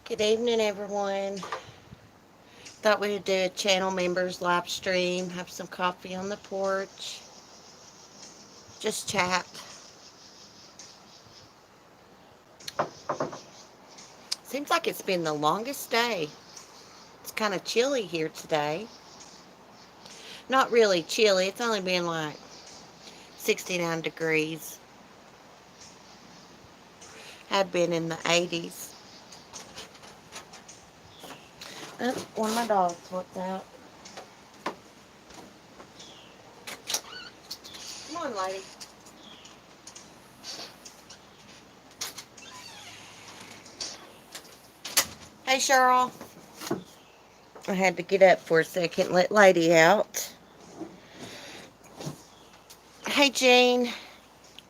Good evening, everyone. Thought we'd do a channel members live stream, have some coffee on the porch, just chat. Seems like it's been the longest day. It's kind of chilly here today. Not really chilly, it's only been like 69 degrees. Had been in the 80s. Oh, one of my dogs wants out. Come on, lady. Hey, Cheryl. I had to get up for a second, let lady out. Hey, Jean.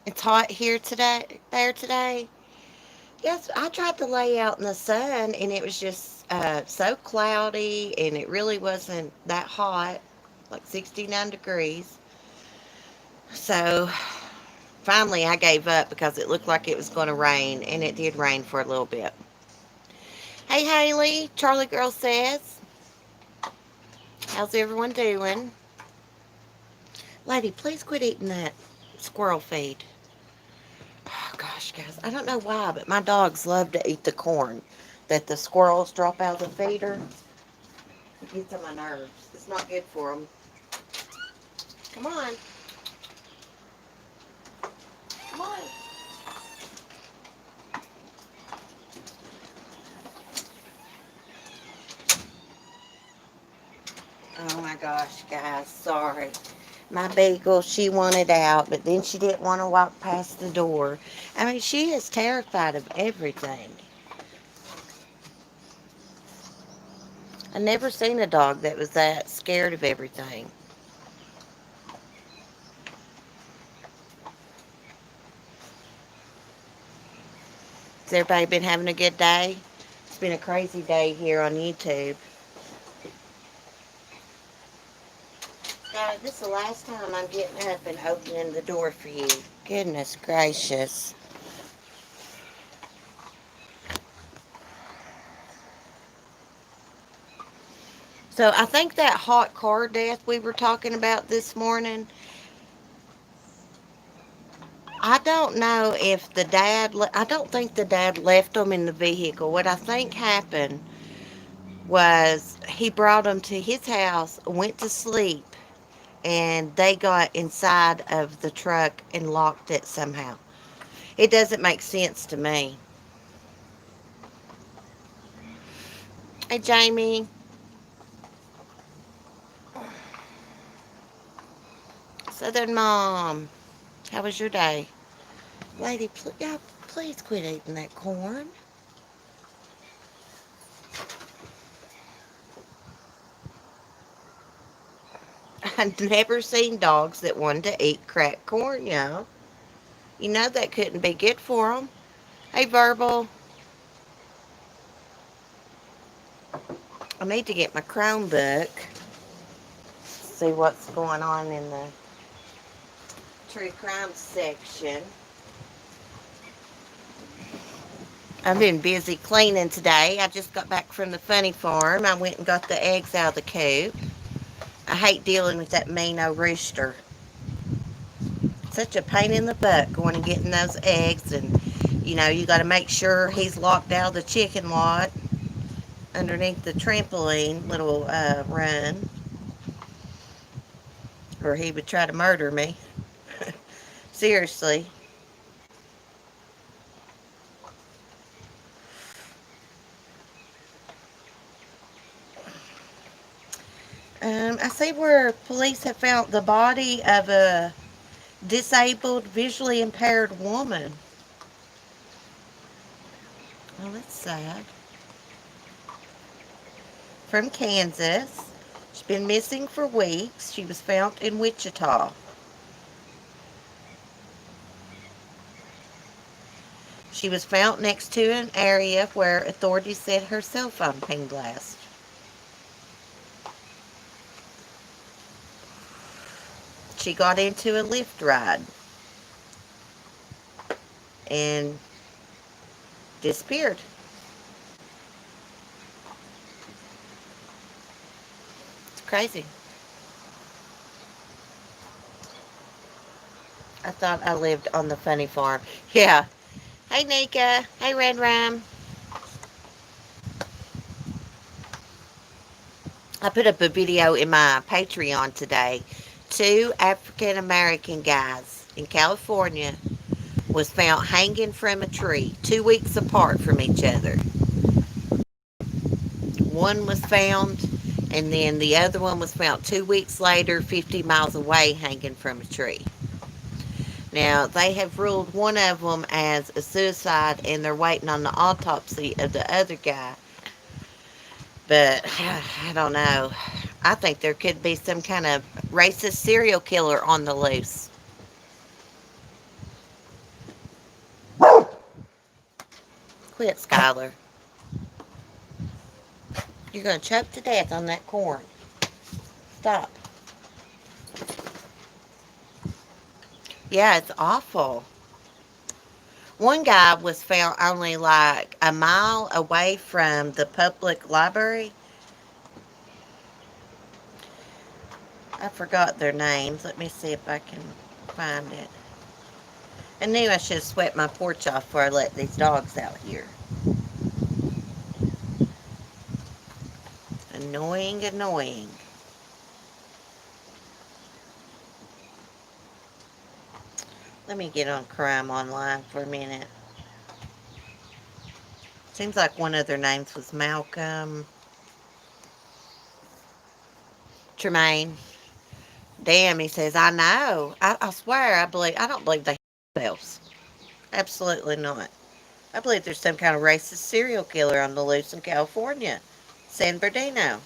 It's hot here today, there today. Yes, I tried to lay out in the sun and it was just so cloudy and it really wasn't that hot, like 69 degrees. So finally I gave up because it looked like it was going to rain and it did rain for a little bit. Hey Haley, Charlie Girl says, how's everyone doing? Lady, please quit eating that squirrel feed. Oh, gosh, guys, I don't know why, but my dogs love to eat the corn that the squirrels drop out of the feeder. It gets on my nerves. It's not good for them. Come on. Come on. Oh my gosh, guys. Sorry. My beagle, she wanted out, but then she didn't want to walk past the door. I mean, she is terrified of everything. I never seen a dog that was that scared of everything. Has everybody been having a good day? It's been a crazy day here on YouTube. Guys, this is the last time I'm getting up and opening the door for you. Goodness gracious. So I think that hot car death we were talking about this morning, I don't know if the dad, I don't think the dad left them in the vehicle. What I think happened was he brought them to his house, went to sleep, and they got inside of the truck and locked it somehow. It doesn't make sense to me. Hey, Jamie. Southern Mom. How was your day? Lady, yeah, please quit eating that corn. I've never seen dogs that wanted to eat cracked corn, y'all. You know that couldn't be good for them. Hey, Verbal. I need to get my Chromebook. See what's going on in the true crime section. I've been busy cleaning today. I just got back from the funny farm. I went and got the eggs out of the coop. I hate dealing with that mean old rooster. Such a pain in the butt going and getting those eggs, and you got to make sure he's locked out of the chicken lot underneath the trampoline little run, or he would try to murder me. Seriously. I see where police have found the body of a disabled, visually impaired woman. Well, that's sad. From Kansas. She's been missing for weeks. She was found in Wichita. She was found next to an area where authorities said her cell phone pinged last. She got into a Lyft ride and disappeared. Crazy. I thought I lived on the funny farm. Yeah. Hey, Nika. Hey, Red Ram. I put up a video in my Patreon today. Two African American guys in California was found hanging from a tree 2 weeks apart from each other. One was found, and then the other one was found 2 weeks later, 50 miles away, hanging from a tree. Now, they have ruled one of them as a suicide, and they're waiting on the autopsy of the other guy. But I don't know. I think there could be some kind of racist serial killer on the loose. Quit, Skylar. You're going to choke to death on that corn. Stop. Yeah, it's awful. One guy was found only like a mile away from the public library. I forgot their names. Let me see if I can find it. I knew I should have swept my porch off before I let these dogs out here. Annoying, annoying. Let me get on Crime Online for a minute. Seems like one of their names was Malcolm Tremaine. Damn, he says, I know. I swear, I don't believe they themselves. Absolutely not. I believe there's some kind of racist serial killer on the loose in California. San Bernardino.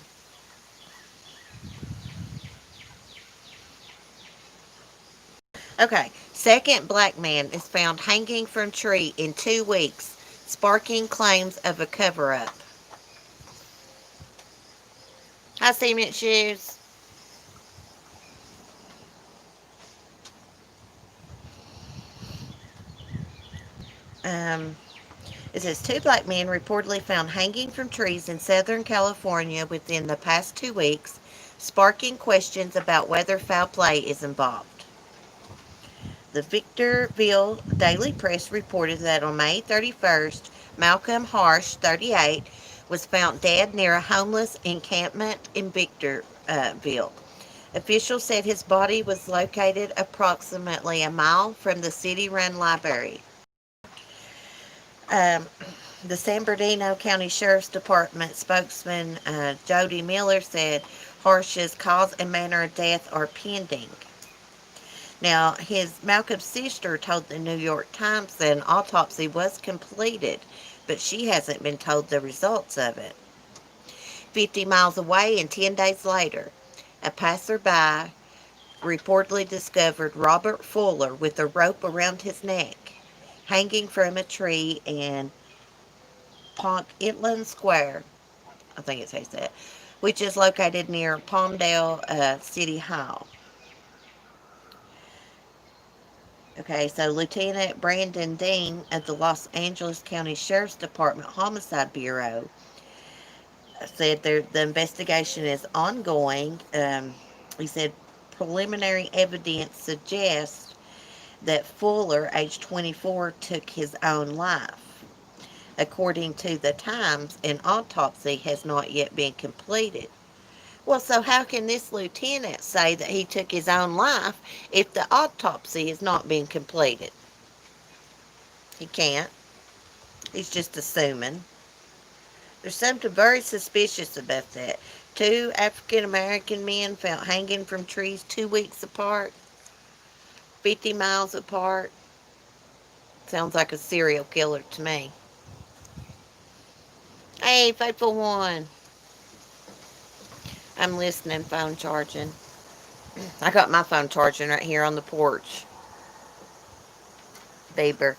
Okay, second black man is found hanging from tree in 2 weeks, sparking claims of a cover-up. Hi, Cement Shoes. Um, it says two black men reportedly found hanging from trees in Southern California within the past 2 weeks, sparking questions about whether foul play is involved. The Victorville Daily Press reported that on May 31st, Malcolm Harsh, 38, was found dead near a homeless encampment in Victorville. Officials said his body was located approximately a mile from the city-run library. Um, the San Bernardino County Sheriff's Department spokesman Jody Miller said Harsh's cause and manner of death are pending. Now, his Malcolm's sister told the New York Times that an autopsy was completed, but she hasn't been told the results of it. 50 miles away and 10 days later, a passerby reportedly discovered Robert Fuller with a rope around his neck, hanging from a tree in Ponk Inland Square, I think it says that, which is located near Palmdale City Hall. Okay, so Lieutenant Brandon Dean of the Los Angeles County Sheriff's Department Homicide Bureau said the investigation is ongoing. He said preliminary evidence suggests that Fuller, age 24, took his own life. According to the Times, an autopsy has not yet been completed. Well, so how can this lieutenant say that he took his own life if the autopsy has not been completed? He can't. He's just assuming. There's something very suspicious about that. Two African American men found hanging from trees 2 weeks apart, 50 miles apart. Sounds like a serial killer to me. Hey, Faithful One. I'm listening, phone charging. I got my phone charging right here on the porch. Bieber.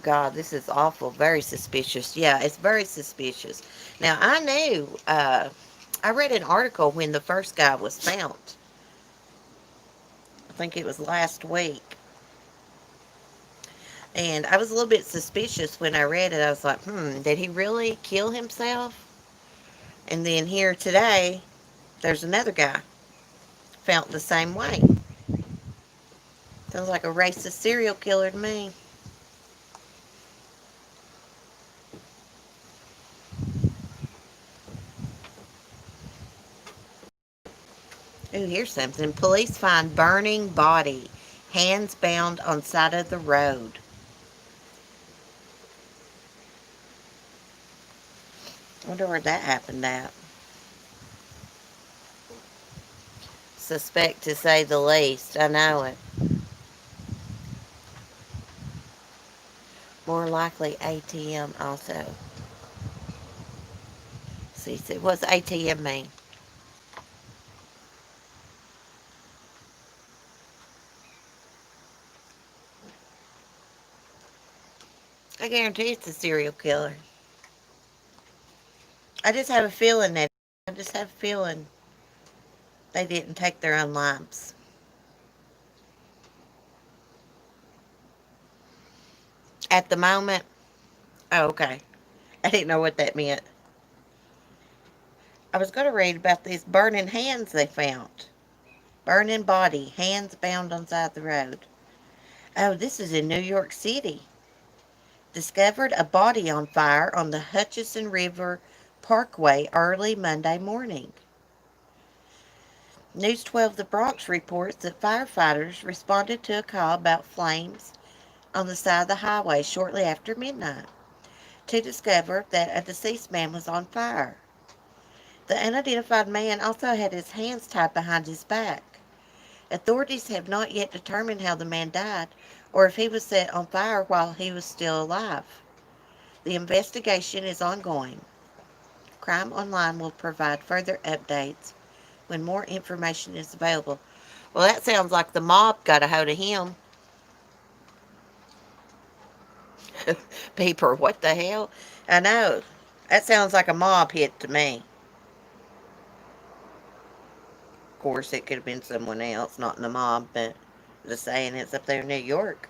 God, this is awful. Very suspicious. Yeah, it's very suspicious. Now, I knew, I read an article when the first guy was found. I think it was last week. And I was a little bit suspicious when I read it. I was like, did he really kill himself? And then here today, There's another guy felt the same way. Sounds like a racist serial killer to me. Ooh, here's something. Police find burning body, hands bound on side of the road. Wonder where that happened at. Suspect to say the least. I know it. More likely ATM also. See, what's ATM mean? I guarantee it's a serial killer. I just have a feeling that. I just have a feeling they didn't take their own lives. At the moment, oh, okay. I didn't know what that meant. I was going to read about these burning hands they found. Burning body, hands bound on side of the road. Oh, this is in New York City. Discovered a body on fire on the Hutchinson River Parkway early Monday morning. News 12 The Bronx reports that firefighters responded to a call about flames on the side of the highway shortly after midnight to discover that a deceased man was on fire. The unidentified man also had his hands tied behind his back. Authorities have not yet determined how the man died or if he was set on fire while he was still alive. The investigation is ongoing. Crime Online will provide further updates when more information is available. Well, that sounds like the mob got a hold of him. Peeper, what the hell? I know. That sounds like a mob hit to me. Of course, it could have been someone else, not in the mob, but just saying it's up there in New York.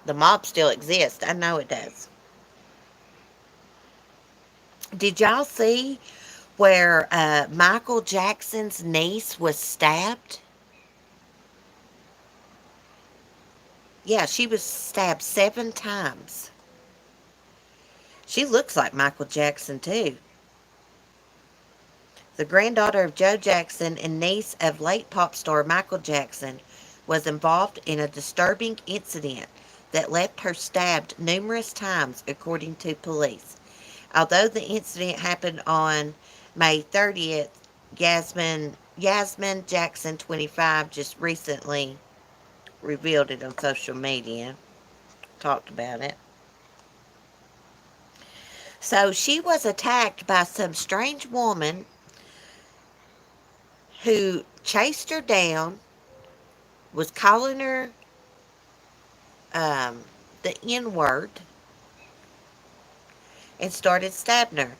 The mob still exists. I know it does. Did y'all see where Michael Jackson's niece was stabbed? Yeah, she was stabbed 7 times. She looks like Michael Jackson, too. The granddaughter of Joe Jackson and niece of late pop star Michael Jackson was involved in a disturbing incident that left her stabbed numerous times, according to police. Although the incident happened on May 30th, Yasmin Jackson, 25, just recently revealed it on social media, talked about it. So she was attacked by some strange woman who chased her down, was calling her um, the N word, and started stabbing her.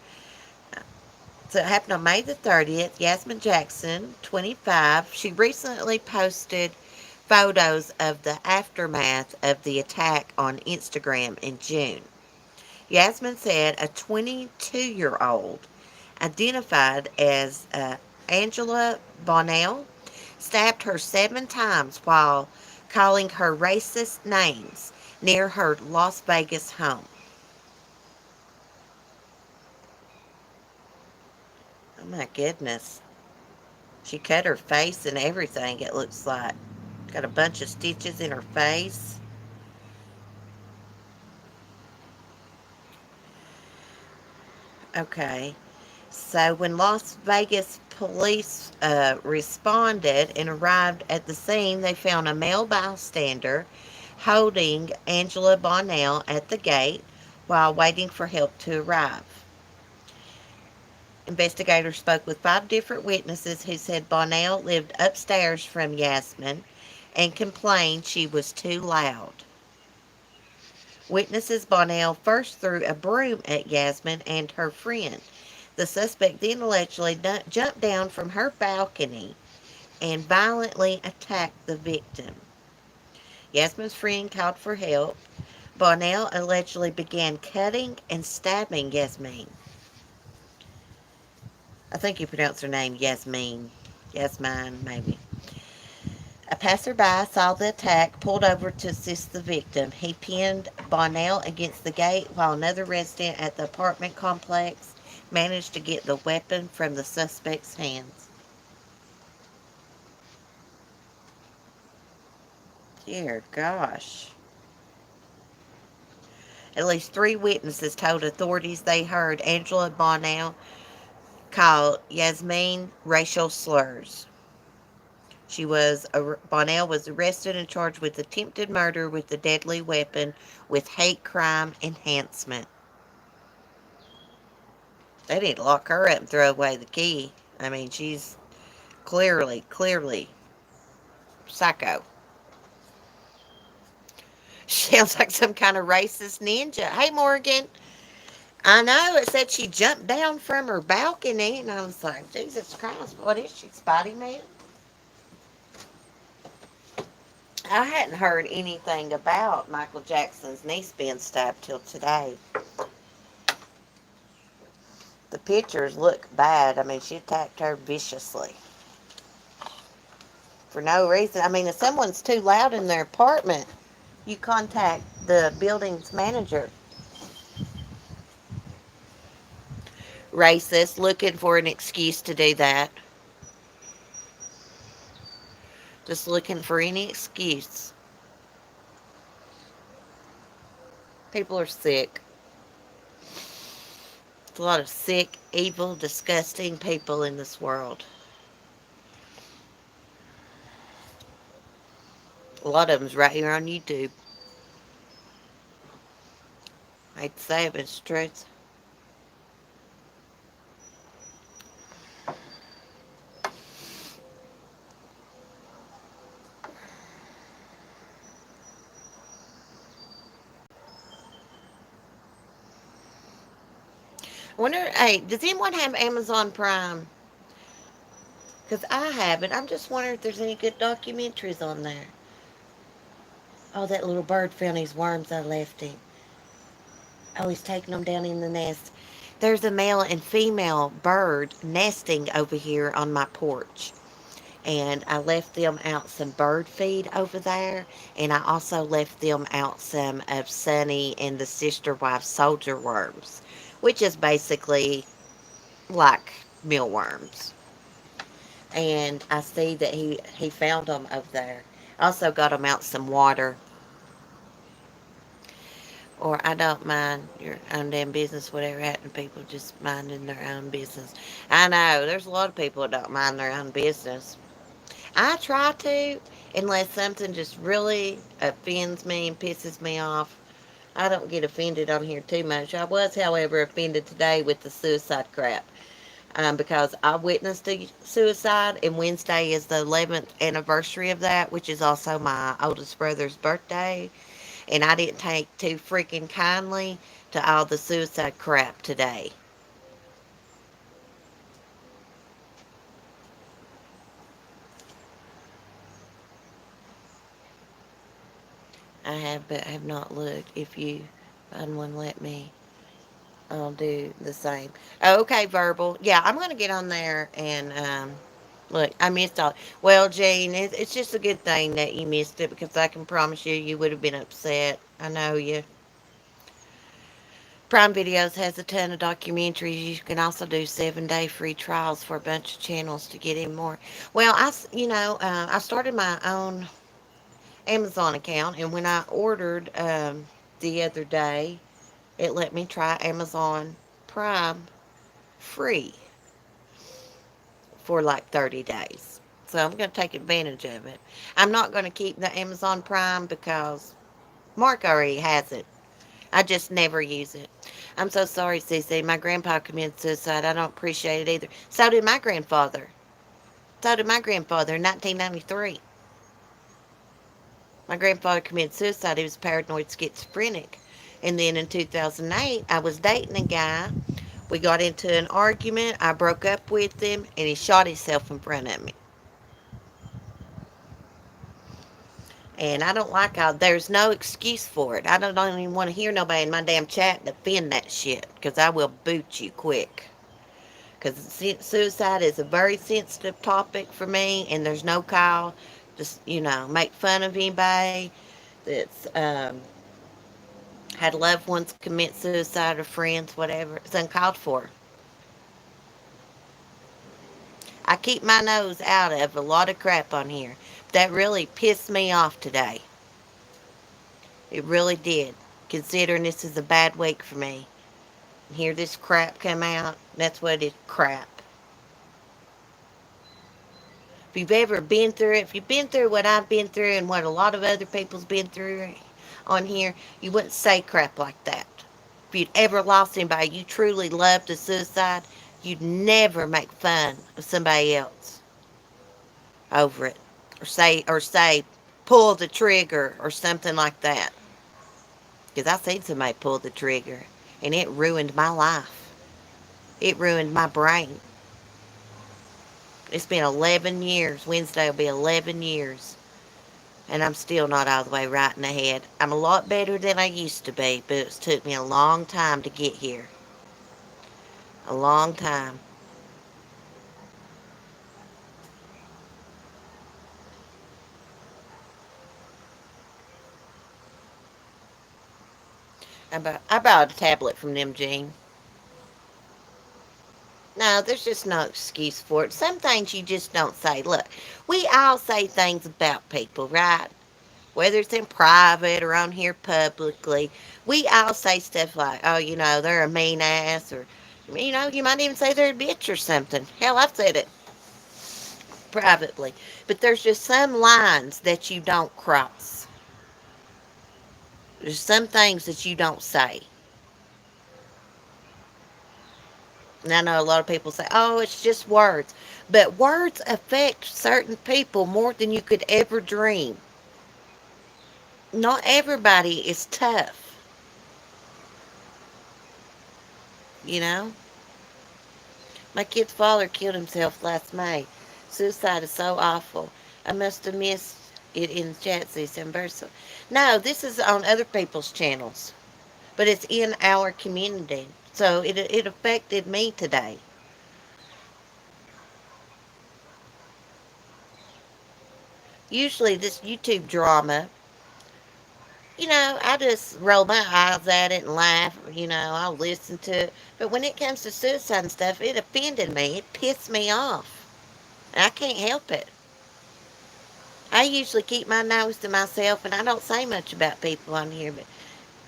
So it happened on May the 30th. Yasmin Jackson, 25, she recently posted photos of the aftermath of the attack on Instagram in June. Yasmin said a 22-year-old identified as Angela Bonnell stabbed her 7 times while calling her racist names near her Las Vegas home. Oh my goodness. She cut her face and everything, it looks like. Got a bunch of stitches in her face. Okay. So when Las Vegas police responded and arrived at the scene, they found a male bystander holding Angela Bonnell at the gate while waiting for help to arrive. Investigators spoke with 5 different witnesses who said Bonnell lived upstairs from Yasmin and complained she was too loud. Witnesses Bonnell first threw a broom at Yasmin and her friend. The suspect then allegedly jumped down from her balcony and violently attacked the victim. Yasmin's friend called for help. Bonnell allegedly began cutting and stabbing Yasmin. I think you pronounce her name Yasmin. Yasmin, maybe. A passerby saw the attack, pulled over to assist the victim. He pinned Bonnell against the gate while another resident at the apartment complex managed to get the weapon from the suspect's hands. Dear gosh. At least three witnesses told authorities they heard Angela Bonnell call Yasmin racial slurs. Bonnell was arrested and charged with attempted murder with a deadly weapon with hate crime enhancement. They need to lock her up and throw away the key. I mean, she's clearly psycho. Sounds like some kind of racist ninja. Hey, Morgan. I know, it said she jumped down from her balcony, and I was like, Jesus Christ, what is she, Spotty Man? I hadn't heard anything about Michael Jackson's niece being stabbed till today. The pictures look bad. I mean, she attacked her viciously. For no reason. I mean, if someone's too loud in their apartment, you contact the building's manager. Racist, looking for an excuse to do that. Just looking for any excuse. People are sick. There's a lot of sick, evil, disgusting people in this world. A lot of them's right here on YouTube. I hate to say it, but it's the truth. I wonder, hey, does anyone have Amazon Prime? Because I haven't. I'm just wondering if there's any good documentaries on there. Oh, that little bird found his worms I left him. Oh, he's taking them down in the nest. There's a male and female bird nesting over here on my porch. And I left them out some bird feed over there. And I also left them out some of Sunny and the sister wife soldier worms, which is basically like mealworms. And I see that he found them over there. I also got them out some water. Or I don't mind your own damn business, whatever happened to people just minding their own business. I know, there's a lot of people that don't mind their own business. I try to, unless something just really offends me and pisses me off. I don't get offended on here too much. I was, however, offended today with the suicide crap. Because I witnessed a suicide, and Wednesday is the 11th anniversary of that, which is also my oldest brother's birthday. And I didn't take too freaking kindly to all the suicide crap today. I have, but have not looked. If you find one, let me. I'll do the same. Oh, okay, verbal. Yeah, I'm gonna get on there and look. I missed all. Well, Jane, it's just a good thing that you missed it because I can promise you, you would have been upset. I know you. Prime Videos has a ton of documentaries. You can also do 7-day free trials for a bunch of channels to get in more. Well, I started my own Amazon account, and when I ordered the other day, it let me try Amazon Prime free for like 30 days. So I'm going to take advantage of it. I'm not going to keep the Amazon Prime because Mark already has it. I just never use it. I'm so sorry, Cece. My grandpa committed suicide. I don't appreciate it either. So did my grandfather. So did my grandfather in 1993. My grandfather committed suicide. He was paranoid schizophrenic. And then in 2008, I was dating a guy. We got into an argument. I broke up with him, and he shot himself in front of me. And I don't like how there's no excuse for it. I don't even want to hear nobody in my damn chat defend that shit because I will boot you quick. because suicide is a very sensitive topic for me, and there's no call just make fun of anybody that's had loved ones commit suicide or friends, whatever. It's uncalled for. I keep my nose out of a lot of crap on here. That really pissed me off today. It really did, considering this is a bad week for me. Hear this crap come out? That's what it is, crap. If you've ever been through it, if you've been through what I've been through and what a lot of other people's been through on here, you wouldn't say crap like that. If you'd ever lost anybody you truly loved to suicide, you'd never make fun of somebody else over it. Or say pull the trigger or something like that. Because I seen somebody pull the trigger and it ruined my life. It ruined my brain. It's been 11 years. Wednesday will be 11 years. And I'm still not all the way right in the head. I'm a lot better than I used to be, but it's took me a long time to get here. A long time. I bought a tablet from them, Gene. No, there's just no excuse for it. Some things you just don't say. Look, we all say things about people, right? Whether it's in private or on here publicly, we all say stuff like, oh, they're a mean ass, or, you might even say they're a bitch or something. Hell, I've said it privately. But there's just some lines that you don't cross. There's some things that you don't say. And I know a lot of people say, oh, it's just words. But words affect certain people more than you could ever dream. Not everybody is tough, you know? My kid's father killed himself last May. Suicide is so awful. I must have missed it in the chat system. No, this is on other people's channels, but it's in our community. So it affected me today. Usually, this YouTube drama, I just roll my eyes at it and laugh. I'll listen to it. But when it comes to suicide and stuff, it offended me. It pissed me off. And I can't help it. I usually keep my nose to myself and I don't say much about people on here, but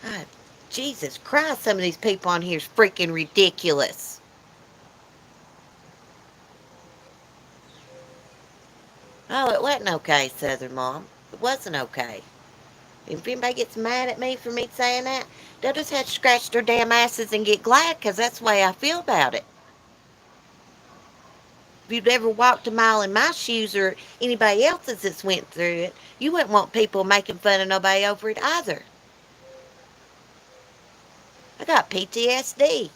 God, Jesus Christ, some of these people on here is freaking ridiculous. Oh, it wasn't okay, Southern Mom. It wasn't okay. If anybody gets mad at me for me saying that, they'll just have to scratch their damn asses and get glad because that's the way I feel about it. If you've ever walked a mile in my shoes or anybody else's that's went through it, you wouldn't want people making fun of nobody over it either. I got PTSD.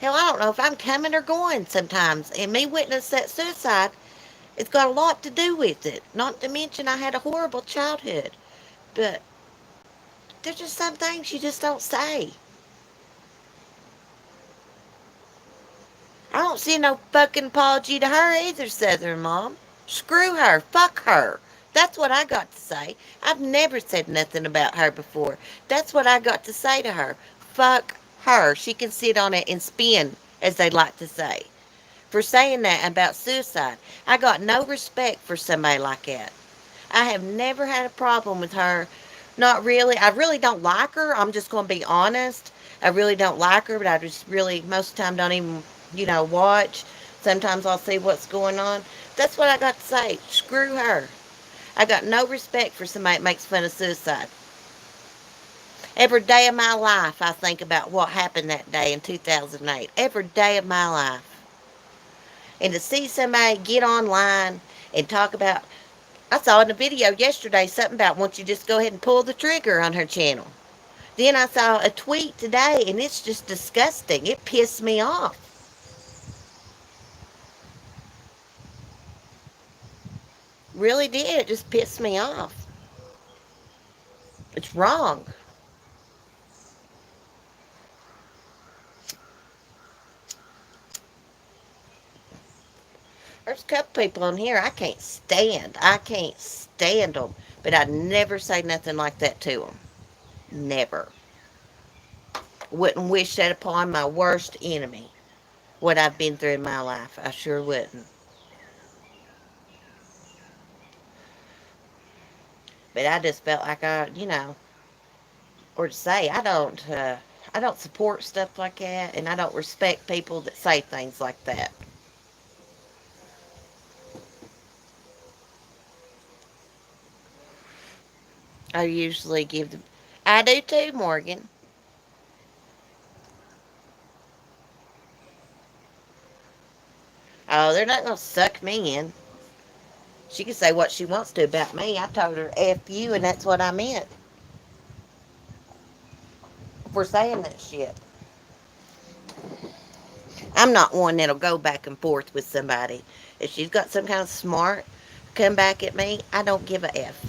Hell, I don't know if I'm coming or going sometimes. And me witness that suicide, it's got a lot to do with it. Not to mention I had a horrible childhood. But there's just some things you just don't say. I don't see no fucking apology to her either, Southern Mom. Screw her. Fuck her. That's what I got to say. I've never said nothing about her before. That's what I got to say to her. Fuck her. She can sit on it and spin, as they like to say. For saying that about suicide. I got no respect for somebody like that. I have never had a problem with her. Not really. I really don't like her. I'm just going to be honest. I really don't like her, but I just really, most of the time, don't even, watch. Sometimes I'll see what's going on. That's what I got to say. Screw her. I got no respect for somebody that makes fun of suicide. Every day of my life, I think about what happened that day in 2008. Every day of my life. And to see somebody get online and talk about, I saw in a video yesterday something about, won't you just go ahead and pull the trigger on her channel. Then I saw a tweet today, and it's just disgusting. It pissed me off. Really did. It just pissed me off. It's wrong. There's a couple people on here I can't stand. I can't stand them. But I'd never say nothing like that to them. Never. Wouldn't wish that upon my worst enemy. What I've been through in my life. I sure wouldn't. But I just felt like or to say, I don't support stuff like that, and I don't respect people that say things like that. I usually give them. I do too, Morgan. Oh, they're not gonna suck me in. She can say what she wants to about me. I told her F you, and that's what I meant for saying that shit. I'm not one that'll go back and forth with somebody. If she's got some kind of smart come back at me, I don't give a F.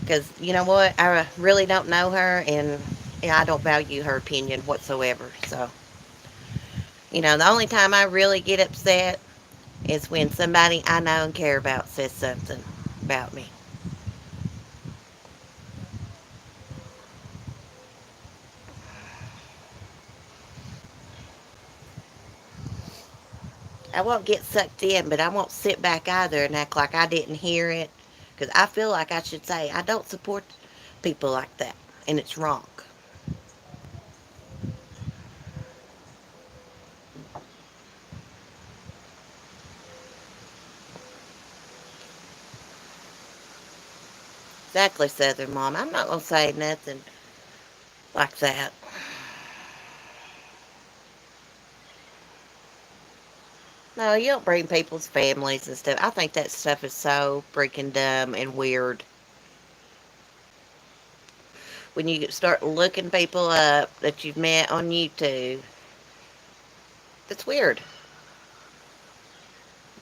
Because you know what? I really don't know her, and I don't value her opinion whatsoever. So, the only time I really get upset is when somebody I know and care about says something about me. I won't get sucked in, but I won't sit back either and act like I didn't hear it. Because I feel like I should say, I don't support people like that, and it's wrong. Exactly, Southern Mom. I'm not going to say nothing like that. No, you don't bring people's families and stuff. I think that stuff is so freaking dumb and weird. When you start looking people up that you've met on YouTube, it's weird.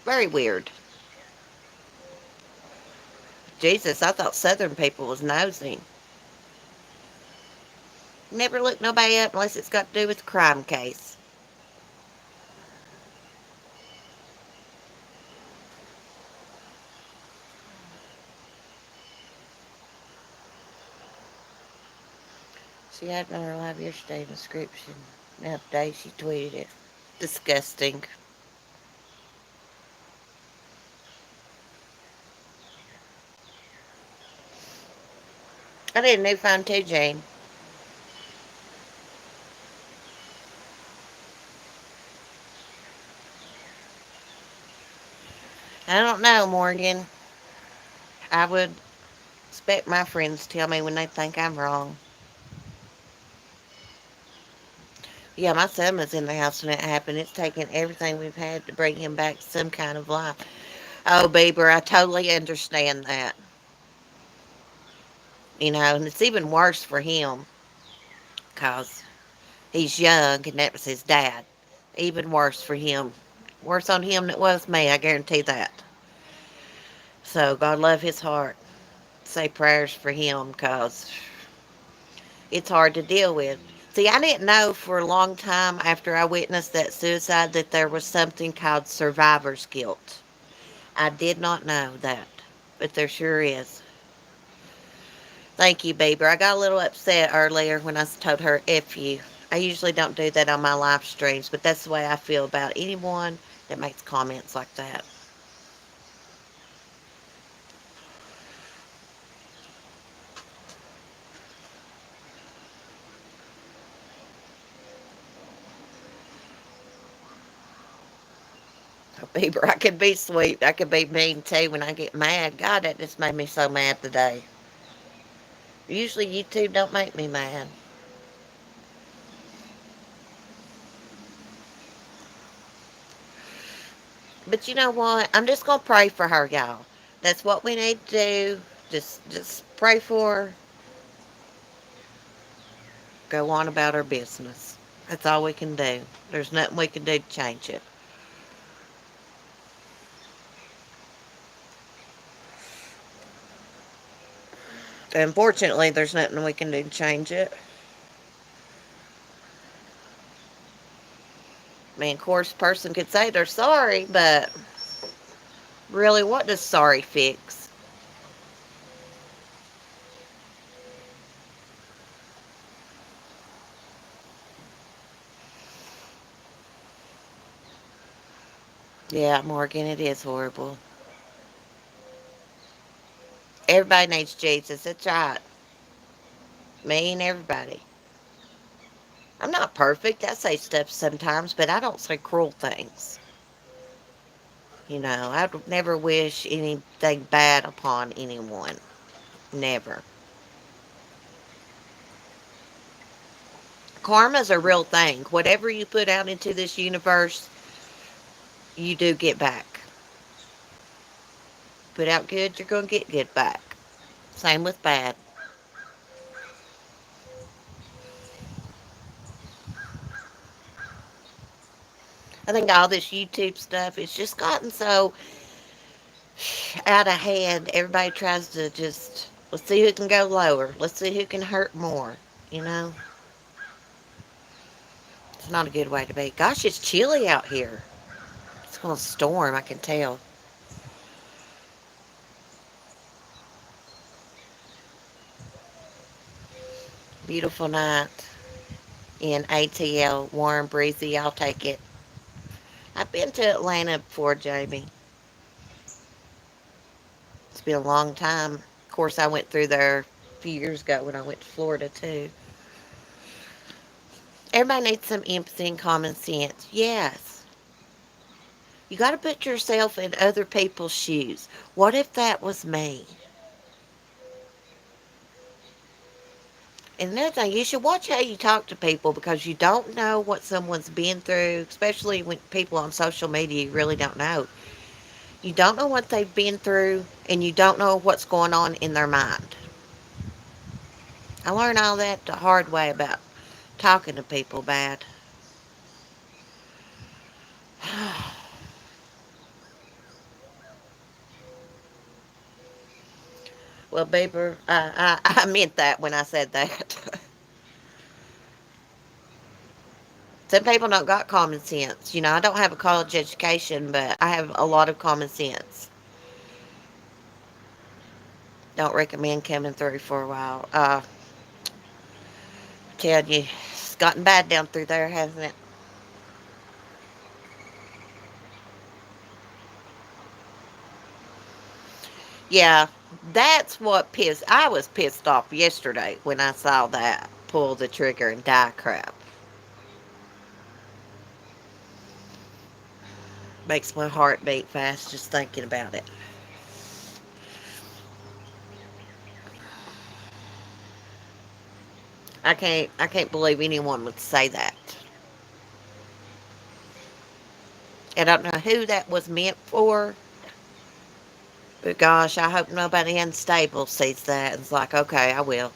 Very weird. Jesus, I thought Southern people was nosy. Never look nobody up unless it's got to do with a crime case. She had it on her live yesterday description. Now today she tweeted it. Disgusting. I need a new phone too, Jane. I don't know, Morgan. I would expect my friends to tell me when they think I'm wrong. Yeah, my son was in the house when it happened. It's taken everything we've had to bring him back to some kind of life. Oh, Bieber, I totally understand that. And it's even worse for him because he's young and that was his dad. Even worse for him. Worse on him than it was me, I guarantee that. So, God love his heart. Say prayers for him because it's hard to deal with. See, I didn't know for a long time after I witnessed that suicide that there was something called survivor's guilt. I did not know that, but there sure is. Thank you, Bieber. I got a little upset earlier when I told her F you. I usually don't do that on my live streams, but that's the way I feel about anyone that makes comments like that. Bieber, I could be sweet. I could be mean too when I get mad. God, that just made me so mad today. Usually YouTube don't make me mad. But you know what? I'm just gonna pray for her, y'all. That's what we need to do. Just pray for her. Go on about our business. That's all we can do. There's nothing we can do to change it. Unfortunately, there's nothing we can do to change it. I mean, of course, a person could say they're sorry, but really, what does sorry fix? Yeah, Morgan, it is horrible. Everybody needs Jesus. That's right. Me and everybody. I'm not perfect. I say stuff sometimes, but I don't say cruel things. You know, I would never wish anything bad upon anyone. Never. Karma's a real thing. Whatever you put out into this universe, you do get back. Put out good, you're going to get good back. Same with bad. I think all this YouTube stuff, it's just gotten so out of hand. Everybody tries to just, let's see who can go lower. Let's see who can hurt more. You know, it's not a good way to be. Gosh, it's chilly out here. It's going to storm, I can tell. Beautiful night in ATL, warm, breezy. I'll take it. I've been to Atlanta before, Jamie. It's been a long time. Of course, I went through there a few years ago when I went to Florida, too. Everybody needs some empathy and common sense. Yes. You got to put yourself in other people's shoes. What if that was me? And another thing, you should watch how you talk to people because you don't know what someone's been through, especially when people on social media you really don't know. You don't know what they've been through, and you don't know what's going on in their mind. I learned all that the hard way about talking to people bad. Well, Bieber, I meant that when I said that. Some people don't got common sense. You know, I don't have a college education, but I have a lot of common sense. Don't recommend coming through for a while. Tell you, it's gotten bad down through there, hasn't it? Yeah, that's what pissed. I was pissed off yesterday when I saw that pull the trigger and die crap. Makes my heart beat fast just thinking about it. I can't believe anyone would say that. And I don't know who that was meant for, but gosh, I hope nobody unstable sees that and is like, okay, I will.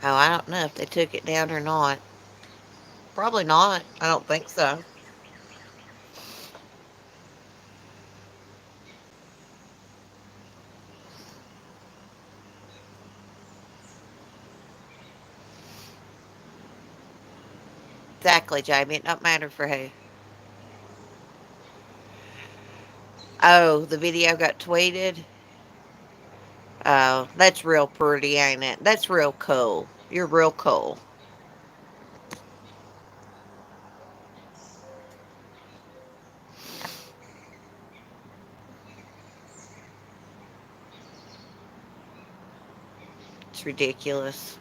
Oh, I don't know if they took it down or not. Probably not. I don't think so. Exactly, Jamie. It don't matter for who. Oh, the video got tweeted. Oh, that's real pretty, ain't it? That's real cool. You're real cool. It's ridiculous.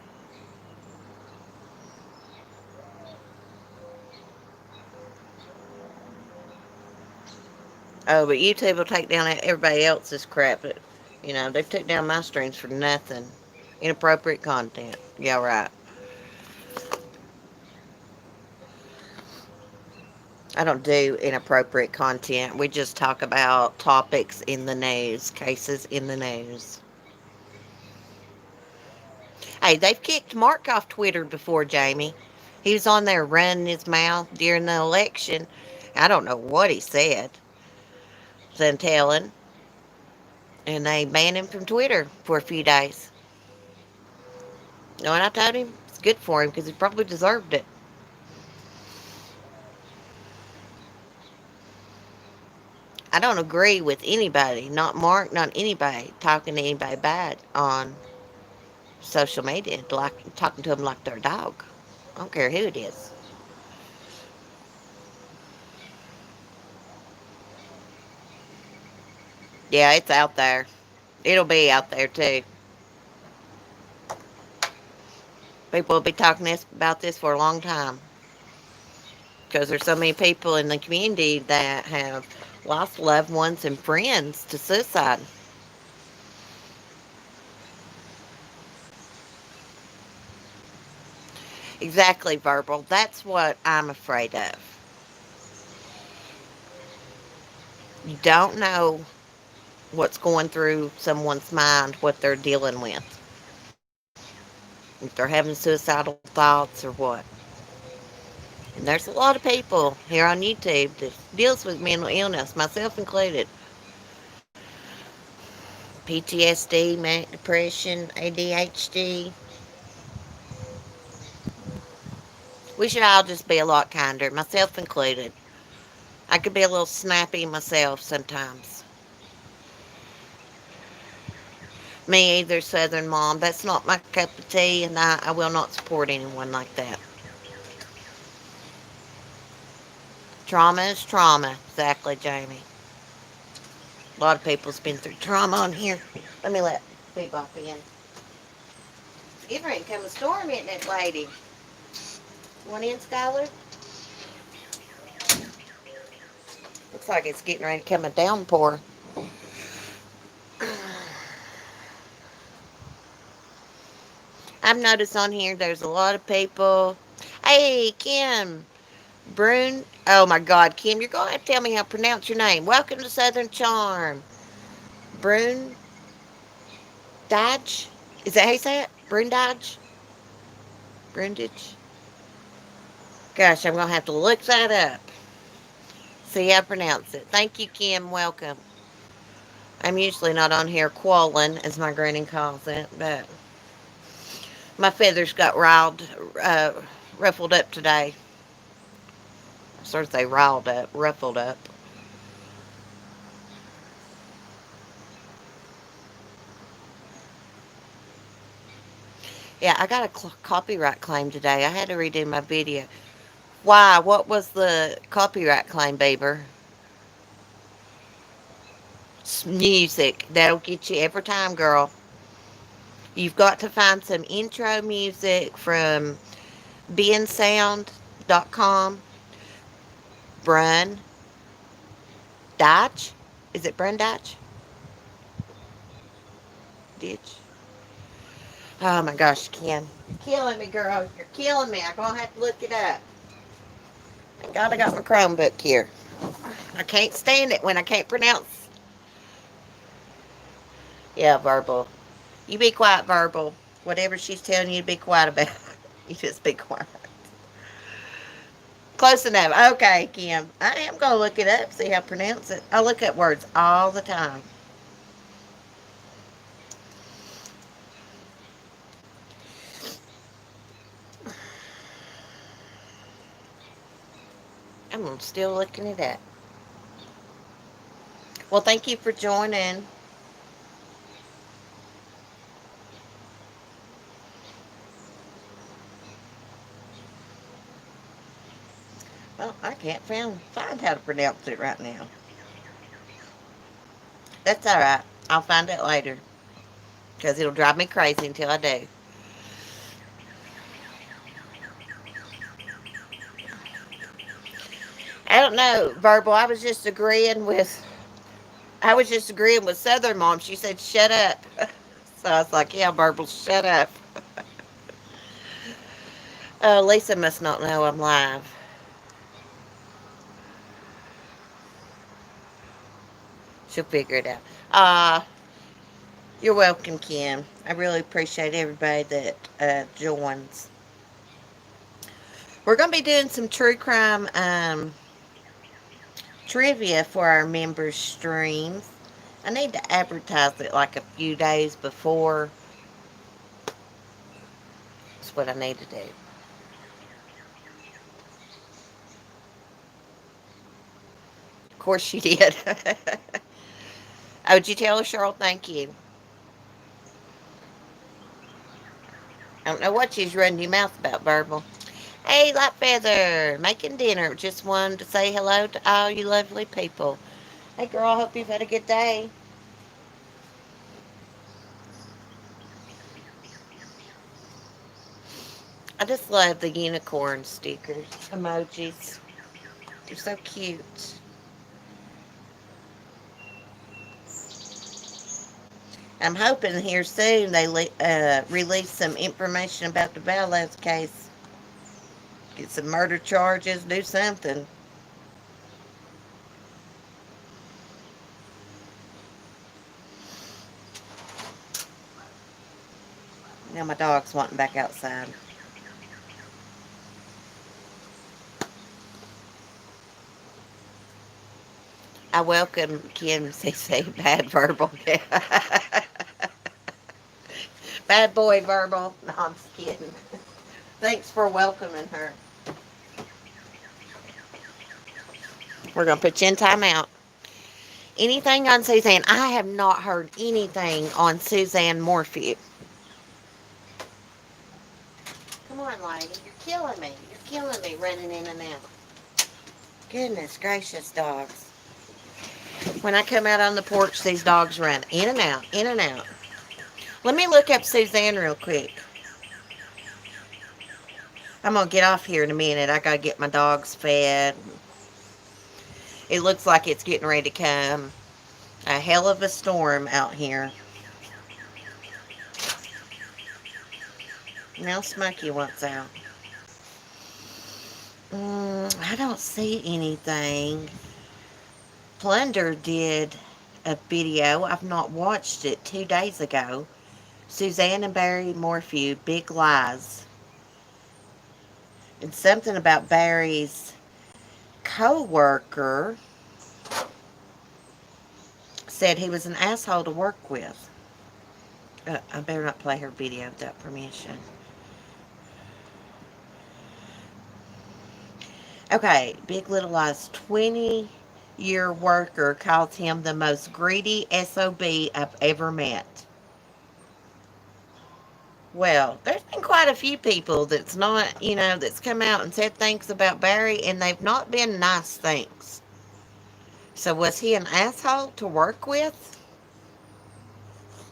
Oh, but YouTube will take down everybody else's crap. You know, they've took down my streams for nothing. Inappropriate content. Yeah, right. I don't do inappropriate content. We just talk about topics in the news, cases in the news. Hey, they've kicked Mark off Twitter before, Jamie. He was on there running his mouth during the election, I don't know what he said. Then telling, and they banned him from Twitter for a few days. You know what I told him? It's good for him because he probably deserved it. I don't agree with anybody, not Mark, not anybody, talking to anybody bad on social media, like talking to them like they're a dog. I don't care who it is. Yeah, it's out there. It'll be out there too. People will be talking about this for a long time because there's so many people in the community that have lost loved ones and friends to suicide. Exactly, verbal. That's what I'm afraid of. You don't know what's going through someone's mind, what they're dealing with. If they're having suicidal thoughts or what. And there's a lot of people here on YouTube that deals with mental illness, myself included. PTSD, manic depression, ADHD. We should all just be a lot kinder, myself included. I could be a little snappy myself sometimes. Me either, Southern Mom. That's not my cup of tea, and I will not support anyone like that. Trauma is trauma. Exactly, Jamie. A lot of people's been through trauma on here. Let me let Bebop in. It's getting ready to come a storm, isn't it, lady? Want in, Skylar? Looks like it's getting ready to come a downpour. I've noticed on here there's a lot of people. Hey, Kim. Brune. Oh my God, Kim, you're going to have to tell me how to pronounce your name. Welcome to Southern Charm. Brune Dodge? Is that how you say it? Brune Dodge? Brundage? Gosh, I'm going to have to look that up. See how to pronounce it. Thank you, Kim. Welcome. I'm usually not on here qualling, as my granny calls it, but my feathers got uh, ruffled up today. I sort of say riled up, ruffled up. Yeah, I got a copyright claim today. I had to redo my video. Why? What was the copyright claim, Beaver? It's music. That'll get you every time, girl. You've got to find some intro music from bensound.com. Brun Dodge. Is it Brun Dodge? Ditch. Oh my gosh, Ken. You're killing me, girl. You're killing me. I'm going to have to look it up. Thank God I got my Chromebook here. I can't stand it when I can't pronounce. Yeah, verbal. You be quiet, verbal. Whatever she's telling you to be quiet about, you just be quiet. Close enough. Okay, Kim. I am going to look it up, see how to pronounce it. I look up words all the time. I'm still looking it up. Well, thank you for joining. Well, I can't find how to pronounce it right now. That's all right. I'll find it later because it'll drive me crazy until I do. I don't know, verbal. I was just agreeing with Southern Mom. She said, "Shut up." So I was like, "Yeah, verbal, shut up." Lisa must not know I'm live. She'll figure it out. You're welcome, Kim. I really appreciate everybody that joins. We're gonna be doing some true crime. trivia for our members' streams. I need to advertise it like a few days before. That's what I need to do. Of course she did. Oh, did you tell her, Cheryl? Thank you. I don't know what she's running your mouth about, Verbal. Hey, Light Feather, making dinner. Just wanted to say hello to all you lovely people. Hey, girl, I hope you've had a good day. I just love the unicorn stickers, emojis. They're so cute. I'm hoping here soon they release some information about the Valdez case. Get some murder charges, do something. Now my dog's wanting back outside. I welcome Kim CC, bad verbal. Bad boy verbal. No, I'm just kidding. Thanks for welcoming her. We're going to put you in timeout. Anything on Suzanne? I have not heard anything on Suzanne Morphew. Come on, lady. You're killing me. You're killing me running in and out. Goodness gracious, dogs. When I come out on the porch, these dogs run in and out, in and out. Let me look up Suzanne real quick. I'm going to get off here in a minute. I got to get my dogs fed. It looks like it's getting ready to come. A hell of a storm out here. Now Smokey wants out. I don't see anything. Plunder did a video. I've not watched it 2 days ago. Suzanne and Barry Morphew, Big Lies. And something about Barry's co-worker said he was an asshole to work with. I better not play her video without permission. Okay, Big Little Lies 20-year worker calls him the most greedy SOB I've ever met. Well, there's been quite a few people that's not, that's come out and said things about Barry, and they've not been nice things. So was he an asshole to work with?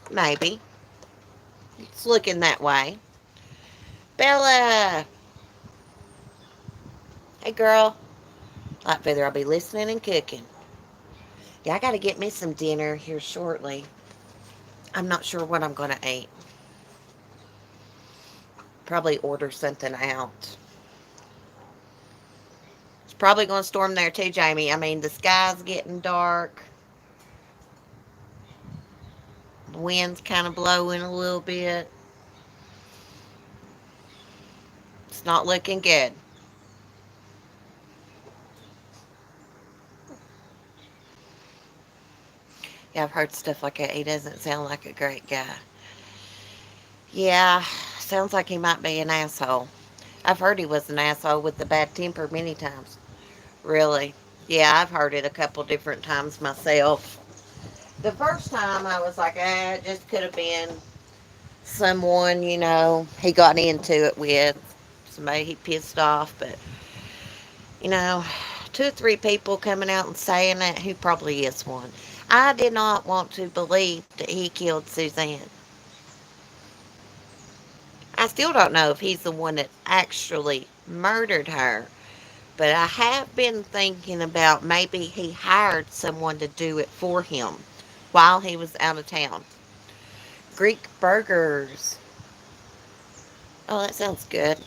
Maybe. It's looking that way. Bella! Hey, girl. Like Feather, I'll be listening and cooking. Yeah, I got to get me some dinner here shortly. I'm not sure what I'm going to eat. Probably order something out. It's probably going to storm there too, Jamie. I mean, the sky's getting dark. The wind's kind of blowing a little bit. It's not looking good. Yeah, I've heard stuff like that. He doesn't sound like a great guy. Yeah, sounds like he might be an asshole. I've heard he was an asshole with the bad temper many times. Really? Yeah, I've heard it a couple different times myself. The first time I was like, it just could have been someone, he got into it with. Somebody he pissed off. But, you know, two or three people coming out and saying that, he probably is one. I did not want to believe that he killed Suzanne. I still don't know if he's the one that actually murdered her. But I have been thinking about maybe he hired someone to do it for him while he was out of town. Greek burgers. Oh, that sounds good.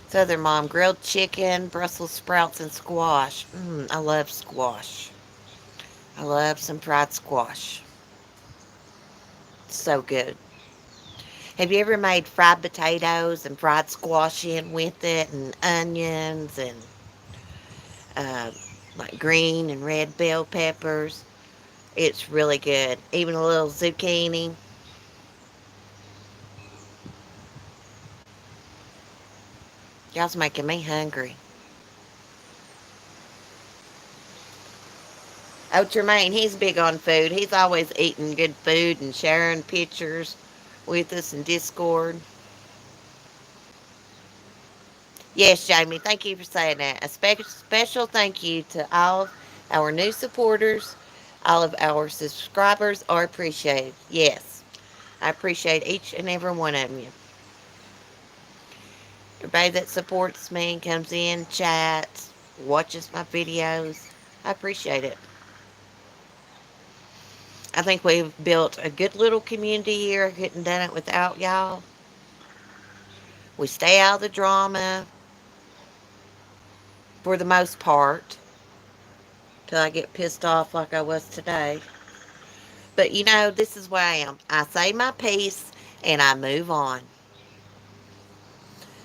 Southern Mom, grilled chicken, Brussels sprouts, and squash. I love squash. I love some fried squash. So good. Have you ever made fried potatoes and fried squash in with it and onions and uh, like green and red bell peppers. It's really good. Even a little zucchini. Y'all's making me hungry. Oh, Tremaine, he's big on food. He's always eating good food and sharing pictures with us in Discord. Yes, Jamie, thank you for saying that. A special thank you to all of our new supporters. All of our subscribers are appreciated. Yes, I appreciate each and every one of you. Everybody that supports me, comes in, chats, watches my videos. I appreciate it. I think we've built a good little community here. I couldn't done it without y'all. We stay out of the drama for the most part till I get pissed off like I was today. But you know, this is where I am. I say my piece and I move on.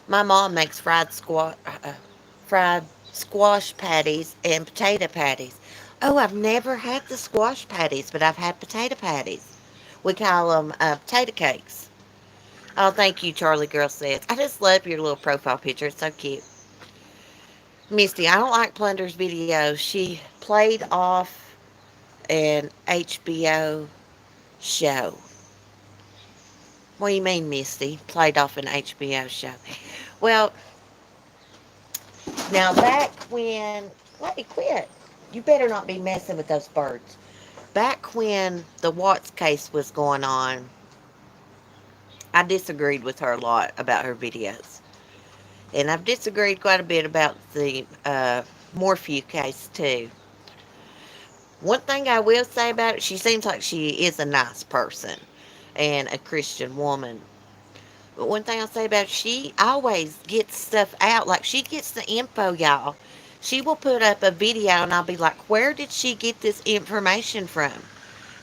My mom makes fried squash patties and potato patties. Oh, I've never had the squash patties, but I've had potato patties. We call them potato cakes. Oh, thank you, Charlie Girl says. I just love your little profile picture. It's so cute. Misty, I don't like Plunder's videos. She played off an HBO show. What do you mean, Misty? Played off an HBO show. Well, now back when... Wait, quit. You better not be messing with those birds. Back when the Watts case was going on, I disagreed with her a lot about her videos. And I've disagreed quite a bit about the Morphew case, too. One thing I will say about it, she seems like she is a nice person and a Christian woman. But one thing I'll say about it, she always gets stuff out. Like, she gets the info, y'all. She will put up a video, and I'll be like, where did she get this information from?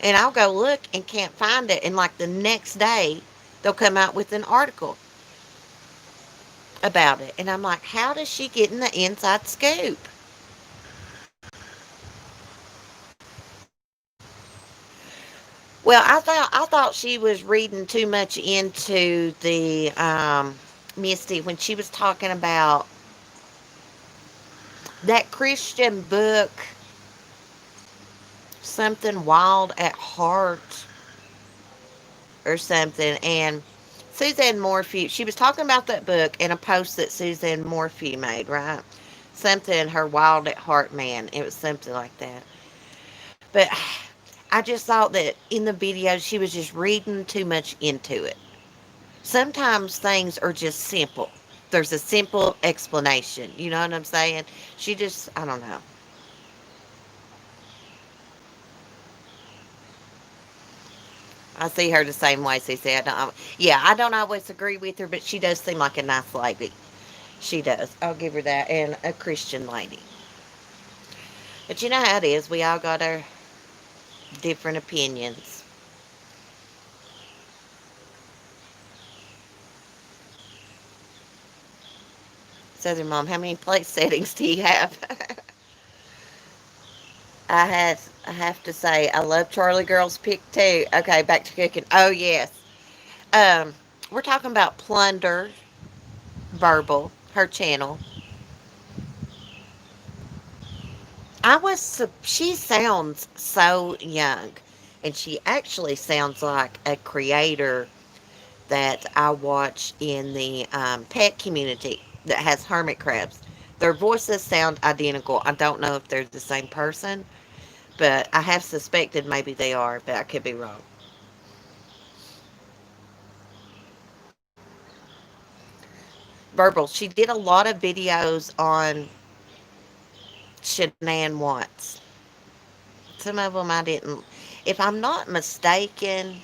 And I'll go look and can't find it. And, like, the next day, they'll come out with an article about it. And I'm like, how does she get in the inside scoop? Well, I thought she was reading too much into the Misty when she was talking about that Christian book, something wild at heart or something. And Suzanne Morphew, she was talking about that book in a post that Suzanne Morphew made, right? Something, her wild at heart man. It was something like that. But I just thought that in the video, she was just reading too much into it. Sometimes things are just simple. There's a simple explanation. You know what I'm saying? She just, I don't know. I see her the same way, Cece. Yeah, I don't always agree with her, but she does seem like a nice lady. She does. I'll give her that. And a Christian lady. But you know how it is. We all got our different opinions. Southern Mom, how many place settings do you have? I have to say, I love Charlie Girl's pick too. Okay, back to cooking. Oh, yes. Um, we're talking about Plunder Verbal, her channel. She sounds so young, and she actually sounds like a creator that I watch in the pet community that has hermit crabs. Their voices sound identical. I don't know if they're the same person, but I have suspected maybe they are, but I could be wrong. Verbal, she did a lot of videos on Shanann Watts. Some of them I didn't. If I'm not mistaken,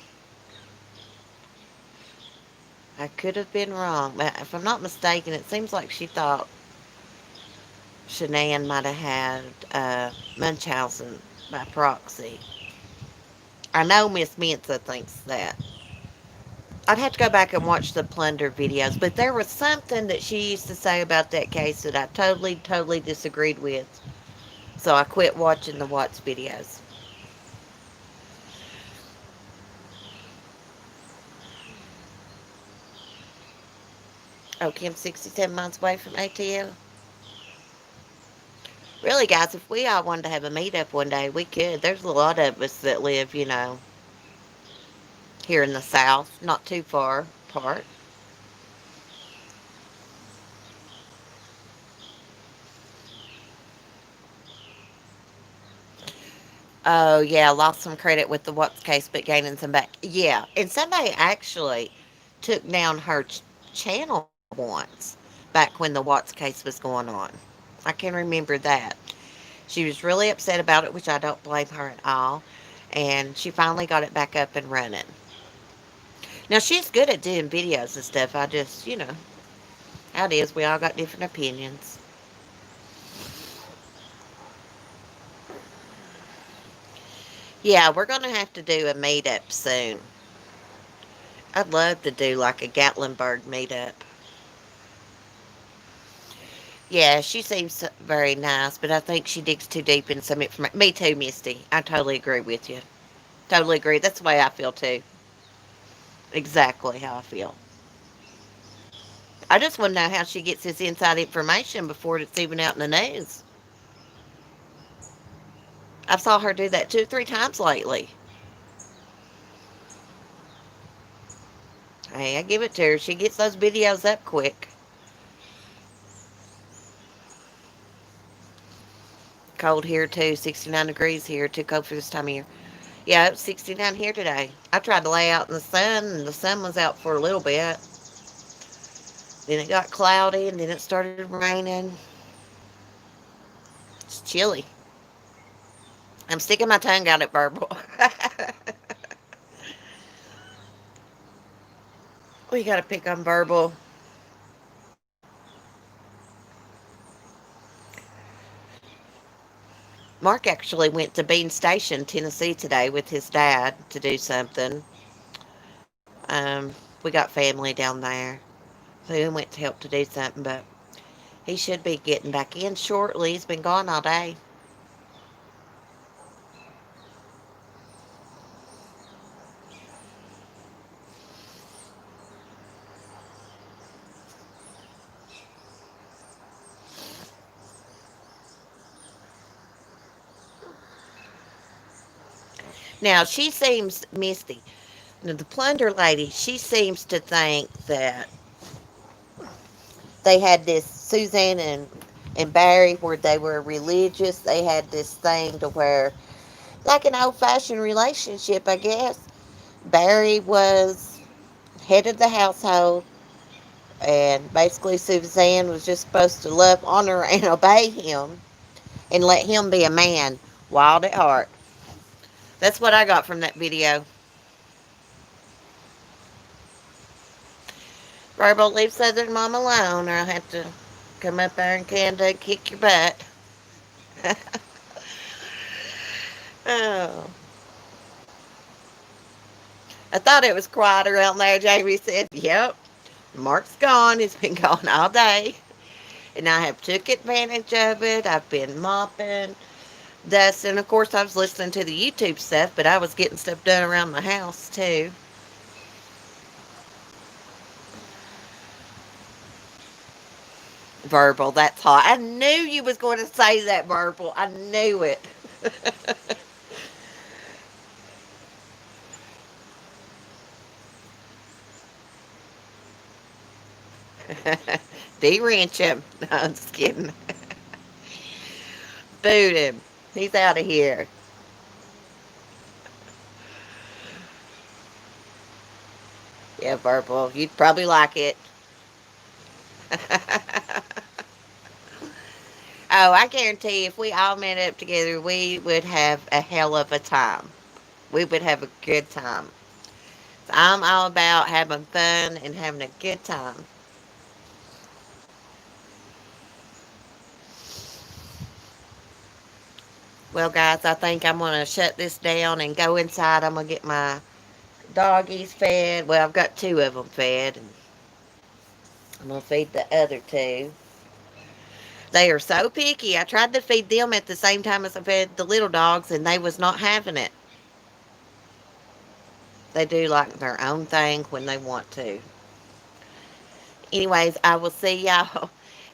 I could have been wrong, but if I'm not mistaken, it seems like she thought Shanann might have had Munchausen by proxy. I know Miss Mensa thinks that. I'd have to go back and watch the Plunder videos, but there was something that she used to say about that case that I totally, totally disagreed with. So I quit watching the Watts videos. Oh, Kim's 67 miles away from ATL. Really, guys, if we all wanted to have a meetup one day, we could. There's a lot of us that live, here in the South, not too far apart. Oh, yeah, lost some credit with the Watts case, but gaining some back. Yeah, and somebody actually took down her channel once back when the Watts case was going on. I can remember that. She was really upset about it, which I don't blame her at all. And she finally got it back up and running. Now, she's good at doing videos and stuff. I just, how it is. We all got different opinions. Yeah, we're going to have to do a meetup soon. I'd love to do like a Gatlinburg meetup. Yeah, she seems very nice, but I think she digs too deep in some information. Me too, Misty. I totally agree with you. Totally agree. That's the way I feel too. Exactly how I feel. I just want to know how she gets this inside information before it's even out in the news. I've saw her do that 2 or 3 times lately. Hey, I give it to her. She gets those videos up quick. Cold here too. 69 degrees here. Too cold for this time of year. Yeah, it's 69 here today. I tried to lay out in the sun, and the sun was out for a little bit. Then it got cloudy, and then it started raining. It's chilly. I'm sticking my tongue out at Verbal. We got to pick on Verbal. Mark actually went to Bean Station, Tennessee today with his dad to do something. We got family down there. So he went to help to do something, but he should be getting back in shortly. He's been gone all day. Now, she seems, Misty, now the plunder lady, she seems to think that they had this, Suzanne and Barry, where they were religious. They had this thing to where, like an old fashioned relationship, I guess. Barry was head of the household, and basically Suzanne was just supposed to love, honor, and obey him and let him be a man, wild at heart. That's what I got from that video. Verbal, leave Southern Mom alone, or I'll have to come up there and Canada and kick your butt. Oh, I thought it was quiet around there. Jamie said, "Yep, Mark's gone. He's been gone all day, and I have took advantage of it. I've been mopping, dusting. Of course, I was listening to the YouTube stuff, but I was getting stuff done around the house too." Verbal, that's hot. I knew you was going to say that, Verbal. I knew it. De-wrench him. No, I'm just kidding. Boot him. He's out of here. Yeah, Verbal. You'd probably like it. Oh, I guarantee if we all met up together, we would have a hell of a time. We would have a good time. So I'm all about having fun and having a good time. Well, guys, I think I'm going to shut this down and go inside. I'm going to get my doggies fed. Well, I've got 2 of them fed, and I'm going to feed the other 2. They are so picky. I tried to feed them at the same time as I fed the little dogs, and they was not having it. They do like their own thing when they want to. Anyways, I will see y'all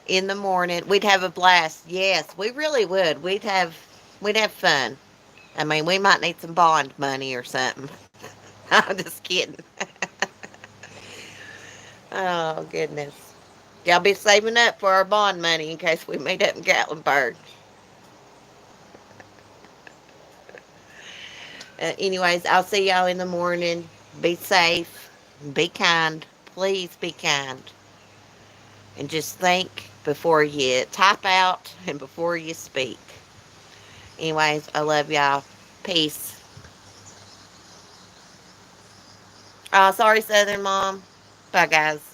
in the morning. We'd have a blast. Yes, we really would. We'd have fun. I mean, we might need some bond money or something. I'm just kidding. Oh goodness. Y'all be saving up for our bond money in case we meet up in Gatlinburg. Anyways, I'll see y'all in the morning. Be safe. Be kind. Please be kind. And just think before you type out and before you speak. Anyways, I love y'all. Peace. Sorry, Southern Mom. Bye, guys.